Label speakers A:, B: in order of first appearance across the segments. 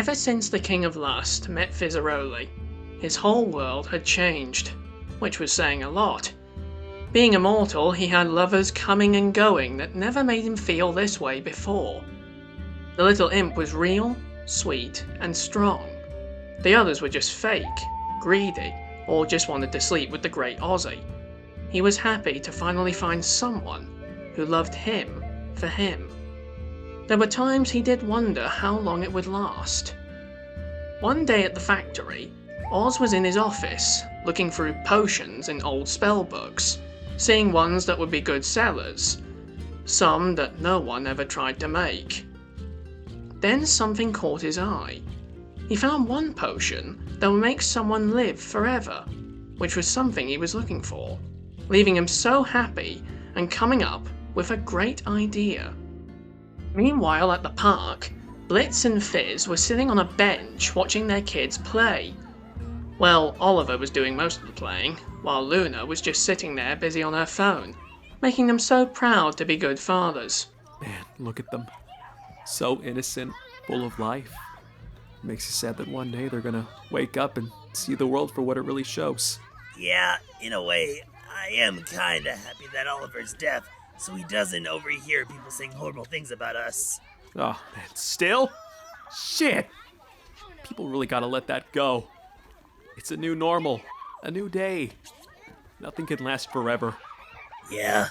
A: Ever since the King of Lust met Fizzaroli, his whole world had changed, which was saying a lot. Being immortal, he had lovers coming and going that never made him feel this way before. The little imp was real, sweet, and strong. The others were just fake, greedy, or just wanted to sleep with the great Ozzie. He was happy to finally find someone who loved him for him. There were times he did wonder how long it would last. One day at the factory, Oz was in his office, looking through potions in old spell books, seeing ones that would be good sellers, some that no one ever tried to make. Then something caught his eye. He found one potion that would make someone live forever, which was something he was looking for, leaving him so happy and coming up with a great idea. Meanwhile at the park, Blitz and Fizz were sitting on a bench watching their kids play. Well, Oliver was doing most of the playing, while Luna was just sitting there busy on her phone, making them so proud to be good fathers.
B: Man, look at them. So innocent, full of life. Makes you sad that one day they're gonna wake up and see the world for what it really shows.
C: Yeah, in a way, I am kinda happy that Oliver's deaf, so he doesn't overhear people saying horrible things about us.
B: Oh, man, still? Shit! People really gotta let that go. It's a new normal, a new day. Nothing can last forever.
C: Yeah,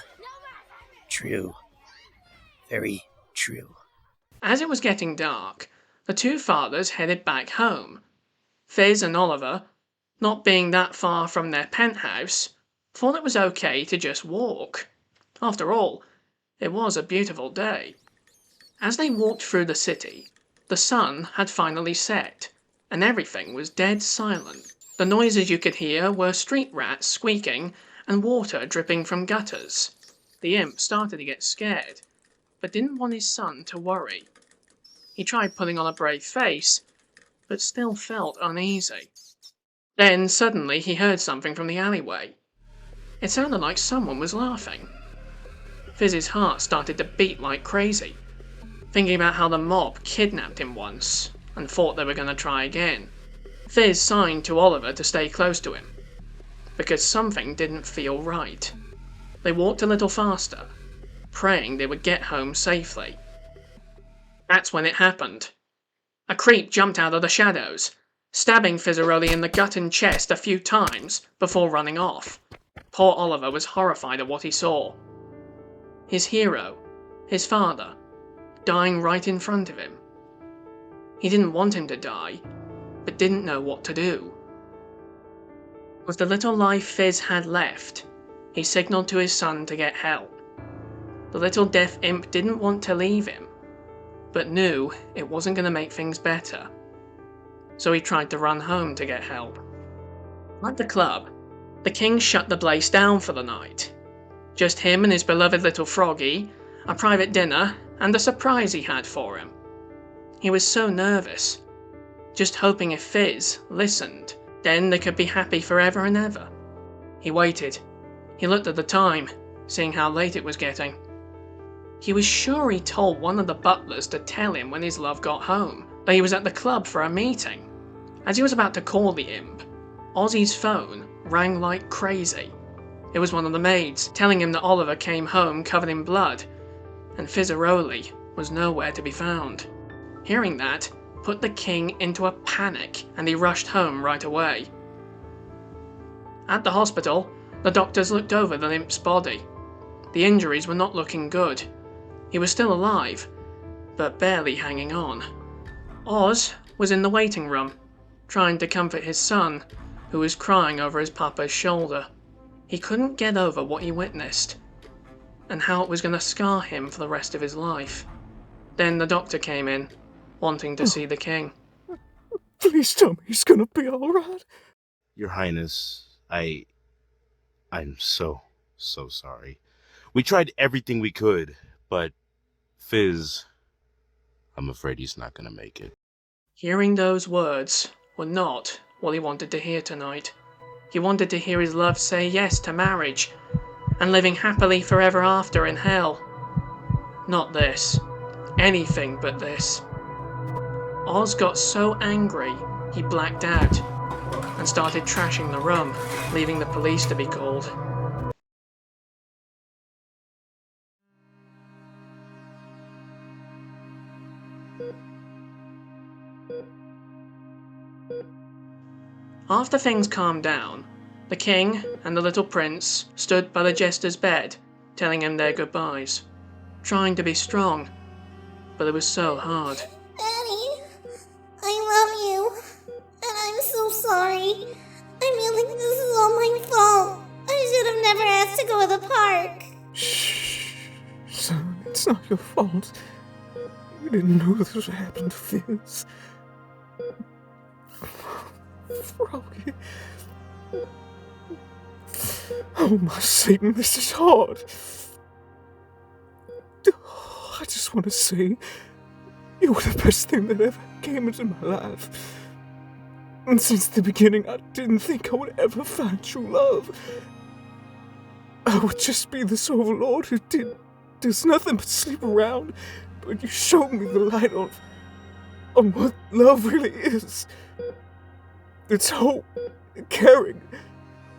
C: true. Very true.
A: As it was getting dark, the two fathers headed back home. Fizz and Oliver, not being that far from their penthouse, thought it was okay to just walk. After all, it was a beautiful day. As they walked through the city, the sun had finally set, and everything was dead silent. The noises you could hear were street rats squeaking and water dripping from gutters. The imp started to get scared, but didn't want his son to worry. He tried putting on a brave face, but still felt uneasy. Then suddenly he heard something from the alleyway. It sounded like someone was laughing. Fizz's heart started to beat like crazy, thinking about how the mob kidnapped him once and thought they were going to try again. Fizz signed to Oliver to stay close to him, because something didn't feel right. They walked a little faster, praying they would get home safely. That's when it happened. A creep jumped out of the shadows, stabbing Fizzaroli in the gut and chest a few times before running off. Poor Oliver was horrified at what he saw. His hero, his father, dying right in front of him. He didn't want him to die, but didn't know what to do. With the little life Fizz had left, he signaled to his son to get help. The little deaf imp didn't want to leave him, but knew it wasn't going to make things better. So he tried to run home to get help. At the club, the king shut the place down for the night. Just him and his beloved little froggy, a private dinner, and a surprise he had for him. He was so nervous, just hoping if Fizz listened, then they could be happy forever and ever. He waited. He looked at the time, seeing how late it was getting. He was sure he told one of the butlers to tell him when his love got home, that he was at the club for a meeting. As he was about to call the imp, Ozzie's phone rang like crazy. It was one of the maids, telling him that Oliver came home covered in blood, and Fizzaroli was nowhere to be found. Hearing that put the king into a panic, and he rushed home right away. At the hospital, the doctors looked over the imp's body. The injuries were not looking good. He was still alive, but barely hanging on. Oz was in the waiting room, trying to comfort his son, who was crying over his papa's shoulder. He couldn't get over what he witnessed, and how it was going to scar him for the rest of his life. Then the doctor came in, wanting to see the king.
D: Please tell me he's gonna be alright.
E: Your Highness, I'm so sorry. We tried everything we could, but Fizz, I'm afraid he's not gonna make it.
A: Hearing those words were not what he wanted to hear tonight. He wanted to hear his love say yes to marriage, and living happily forever after in hell. Not this. Anything but this. Oz got so angry he blacked out and started trashing the room, leaving the police to be called. After things calmed down, the king and the little prince stood by the jester's bed, telling him their goodbyes, trying to be strong, but it was so hard.
F: Daddy, I love you, and I'm so sorry. I feel like this is all my fault. I should have never asked to go to the park.
D: Shh. Son, it's not your fault. You didn't know this would happen to Fizz. Froggy. Oh my Satan, this is hard. I just want to say, you were the best thing that ever came into my life. And since the beginning, I didn't think I would ever find true love. I would just be this overlord who does nothing but sleep around. But you showed me the light on what love really is. It's hope, and caring,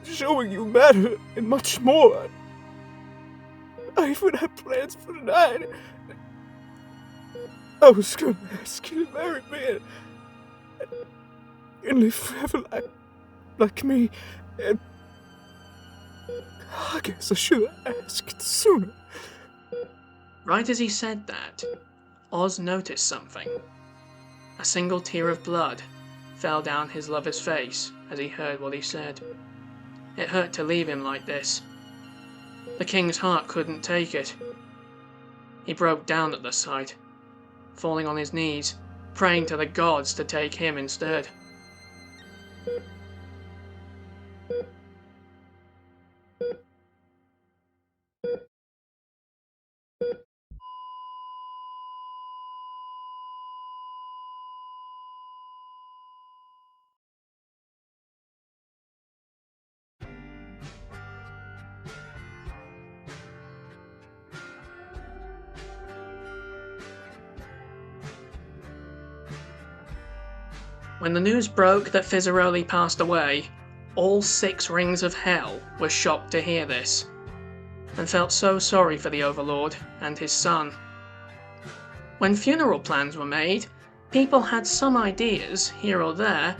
D: showing you matter, and much more. I even had plans for tonight. I was gonna ask you to marry me and live forever like me, and I guess I should have asked sooner.
A: Right as he said that, Oz noticed something. A single tear of blood fell down his lover's face as he heard what he said. It hurt to leave him like this. The king's heart couldn't take it. He broke down at the sight, falling on his knees, praying to the gods to take him instead. When the news broke that Fizzaroli passed away, all 6 rings of hell were shocked to hear this, and felt so sorry for the Overlord and his son. When funeral plans were made, people had some ideas here or there,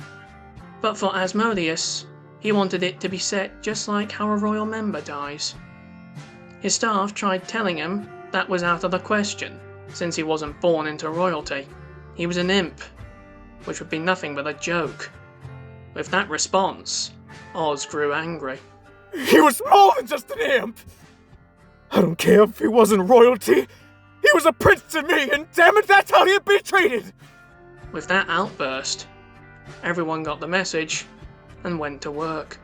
A: but for Asmodeus, he wanted it to be set just like how a royal member dies. His staff tried telling him that was out of the question, since he wasn't born into royalty. He was an imp, which would be nothing but a joke. With that response, Oz grew angry.
D: He was more than just an imp! I don't care if he wasn't royalty. He was a prince to me, and damn it, that's how he'd be treated!
A: With that outburst, everyone got the message and went to work.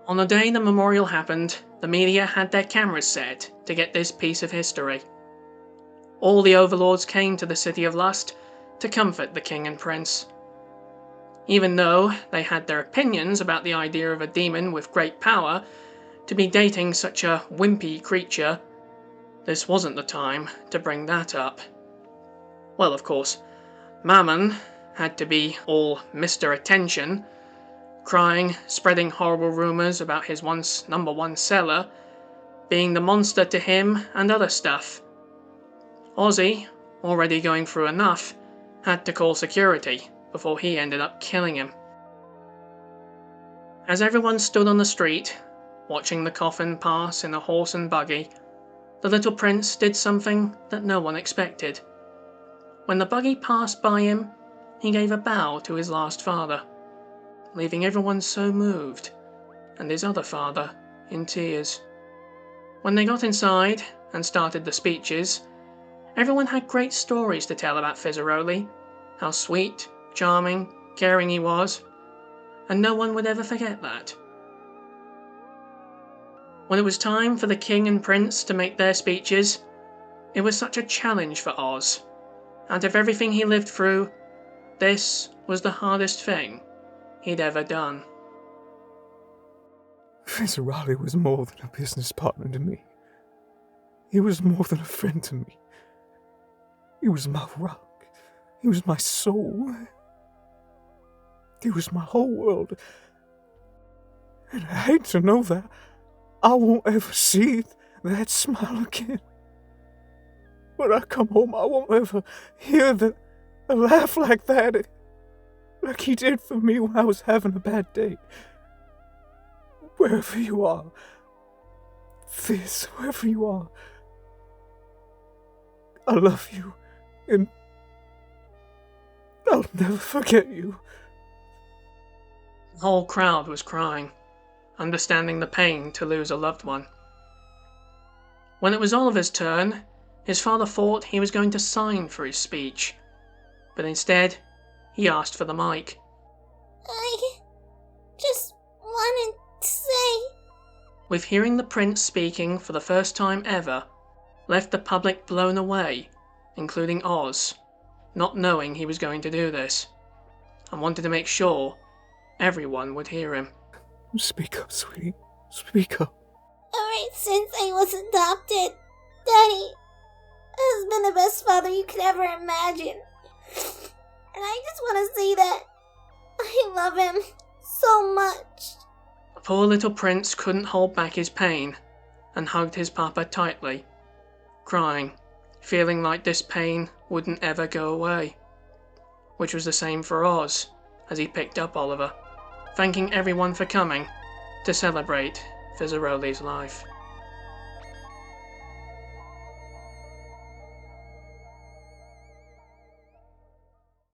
A: On the day the memorial happened, the media had their cameras set to get this piece of history. All the overlords came to the City of Lust to comfort the king and prince. Even though they had their opinions about the idea of a demon with great power to be dating such a wimpy creature, this wasn't the time to bring that up. Well, of course, Mammon had to be all Mr. Attention, crying, spreading horrible rumours about his once #1 seller being the monster to him and other stuff. Ozzie, already going through enough, had to call security before he ended up killing him. As everyone stood on the street, watching the coffin pass in a horse and buggy, the little prince did something that no one expected. When the buggy passed by him, he gave a bow to his last father, leaving everyone so moved, and his other father in tears. When they got inside and started the speeches, everyone had great stories to tell about Fizzaroli, how sweet, charming, caring he was, and no one would ever forget that. When it was time for the king and prince to make their speeches, it was such a challenge for Oz. Out of everything he lived through, this was the hardest thing he'd ever done.
D: Fizz was more than a business partner to me. He was more than a friend to me. He was my rock. He was my soul. He was my whole world. And I hate to know that I won't ever see that smile again. When I come home, I won't ever hear a laugh like that, like he did for me when I was having a bad day. Wherever you are, Fizz, wherever you are, I love you, and I'll never forget you.
A: The whole crowd was crying, understanding the pain to lose a loved one. When it was Oliver's turn, his father thought he was going to sign for his speech, but instead, he asked for the mic.
F: I just wanted to say...
A: With hearing the prince speaking for the first time ever, left the public blown away, including Oz, not knowing he was going to do this, and wanted to make sure everyone would hear him.
D: Speak up, sweetie. Speak up.
F: Alright, since I was adopted, Daddy has been the best father you could ever imagine. And I just want to say that I love him so much.
A: The poor little prince couldn't hold back his pain and hugged his papa tightly, crying, feeling like this pain wouldn't ever go away. Which was the same for Oz as he picked up Oliver, thanking everyone for coming to celebrate Fizzaroli's life.